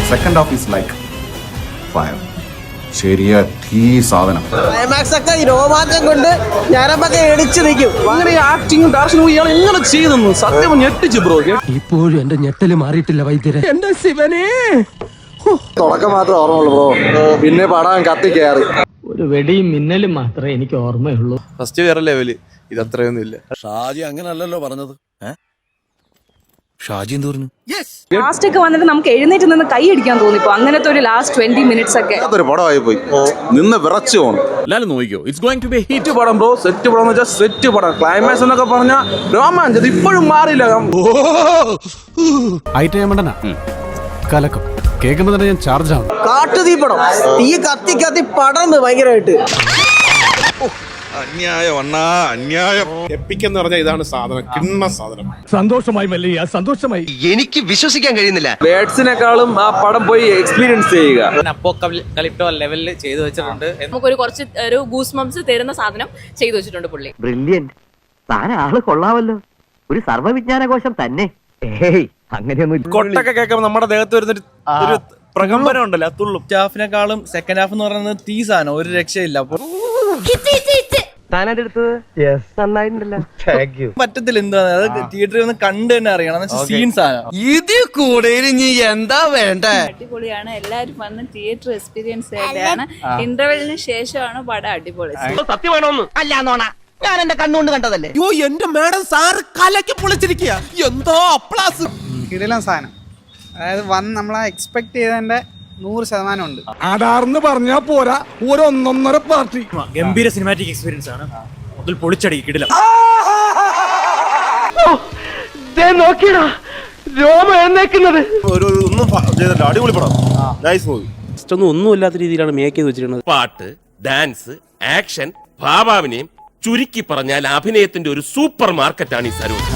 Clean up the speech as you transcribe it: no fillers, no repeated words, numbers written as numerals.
Second half is like fire. ശരിയാ തീ സാധനം. ക്ലൈമാക്സ് ഒക്കെ ഈ രോമാഞ്ചം കൊണ്ട് ഞാനപ്പൊക്കെ എടിച്ചു നിൽക്കും. അങ്ങനെ ആക്ടിങ് ഡയറക്ഷനും ഇയാൾ എങ്ങനെ ചെയ്തെന്നു സത്യം ഞെട്ടിച്ചു ബ്രോ. ഇപ്പോഴും എന്റെ ഞെട്ടല് മാറിയിട്ടില്ല വൈദ്യരെ. എന്റെ ശിവനെ, തുടക്കം മാത്രമേ ഓർമ്മയുള്ളൂ ബ്രോ, പിന്നെ പടം കത്തി കയറി. ഒരു വെടിയും മിന്നലും മാത്രമേ എനിക്ക് ഓർമ്മയുള്ളൂ. ഫസ്റ്റ് വേറെ ലെവല്, ഇത് അത്രയൊന്നും ഇല്ല. ഷാജി അങ്ങനല്ലല്ലോ പറഞ്ഞത്. ഷാജി എന്ത് പറഞ്ഞു? ലാസ്റ്റ് ഒക്കെ വന്നിട്ട് നമുക്ക് എഴുന്നേറ്റ് നിന്ന് കൈ അടിക്കാൻ തോന്നിപ്പോ. അങ്ങനത്തെ ഒരു ലാസ്റ്റ് 20 minutes ഒക്കെ അതൊരു പടമായി പോയി, നിന്ന് വിറച്ചു പോകണം. എല്ലാരും നോക്കിക്കോ, it's going to be hit പടം ബ്രോ. സെറ്റ് പടം എന്ന് വെച്ചാൽ സെറ്റ് പടം. ക്ലൈമാക്സ് എന്നൊക്കെ പറഞ്ഞാൽ രോമാഞ്ചം, ഇത് ഇപ്പോഴും മാറിയില്ല. കലക്കം കേൾക്കുമ്പോ തന്നെ ഞാൻ ചാർജ് ആവും. കാട്ടുതീ പടം, തീ കത്തി കത്തി പടർന്ന് ഭയങ്കരമായിട്ട്. അന്യായം. എപ്പിക്കെന്ന് പറഞ്ഞാൽ ഇതാണ് സാധനം, കിണ്ണ സാധനം. സന്തോഷമായി മല്ലയ്യ, സന്തോഷമായി. എനിക്ക് വിശ്വസിക്കാൻ കഴിയുന്നില്ല. വേർഡ്സിനെക്കാളും ആ പടം പോയി എക്സ്പീരിയൻസ് ചെയ്യുക. അപ്പോക്കലിപ്റ്റോ ലെവലിൽ ചെയ്തു വെച്ചിട്ടുണ്ട്. നമുക്കൊരു കുറച്ച് ഒരു ഗൂസ് ബംപ്സ് തരുന്ന സാധനം ചെയ്തു വെച്ചിട്ടുണ്ട് പുള്ളി. ബ്രില്യന്റ്. താൻ ആള് കൊള്ളാവല്ലോ, ഒരു സർവ്വവിജ്ഞാനകോശം തന്നെ. അങ്ങനെയൊന്നും കൊട്ടൊക്കെ കേൾക്കുമ്പോൾ നമ്മുടെ ദേഹത്ത് വരുന്നൊരു ഒരു പ്രകമ്പനം ഉണ്ടല്ലോ, തുള്ളും. സ്റ്റാഫിനെക്കാളും സെക്കൻഡ് ഹാഫ് എന്ന് പറയുന്നത് തീ സാധനം, ഒരു രക്ഷയില്ല. അപ്പൊ പറ്റത്തില്ല, എന്താ തിയേറ്ററിൽ ഒന്ന് കണ്ടു തന്നെ അറിയണം. സീൻ സാധനം ഇതിൽ കൂടെ നീ എന്താ വേണ്ടേ? അടിപൊളിയാണ്. എല്ലാരും വന്ന് തിയേറ്റർ എക്സ്പീരിയൻസ് ചെയ്താണ്. ഇന്റർവെല്ലിന് ശേഷമാണ് പടം അടിപൊളി. സത്യമാണോന്ന് അല്ല നോണ, ഞാൻ എന്റെ കണ്ണുകൊണ്ട് കണ്ടതല്ലേ. അയ്യോ എന്റെ മാഡം സാറ് കലക്കി പൊളിച്ചിരിക്കുക. എന്തോ അപ്ലാസ്. കിടിലൻ സാധനം. അതായത് നമ്മളെ എക്സ്പെക്ട് ചെയ്തതിന്റെ 100% ഉണ്ട്. അടാർന്ന് പറഞ്ഞാ പോരാ, ഒരു 1.5 പാർട്ടി. ഗംഭീര സിനിമാറ്റിക് എക്സ്പീരിയൻസ് ആണ്. അതിൽ പൊളിച്ചടി കിടില. നോക്കിയടാ രോമ എഴുന്നേക്കുന്നത്. ഒന്നും ചെയ്തില്ല, അടിപൊളി പടം, നൈസ് മൂവി. ഒന്നും ഇല്ലാത്ത രീതിയിലാണ് മേക്ക് ചെയ്ത് വെച്ചിരിക്കുന്നത്. പാട്ട്, ഡാൻസ്, ആക്ഷൻ, ഭാവാഭിനയം, ചുരുക്കി പറഞ്ഞാൽ അഭിനയത്തിന്റെ ഒരു സൂപ്പർ മാർക്കറ്റാണ് ഈ സരോജ.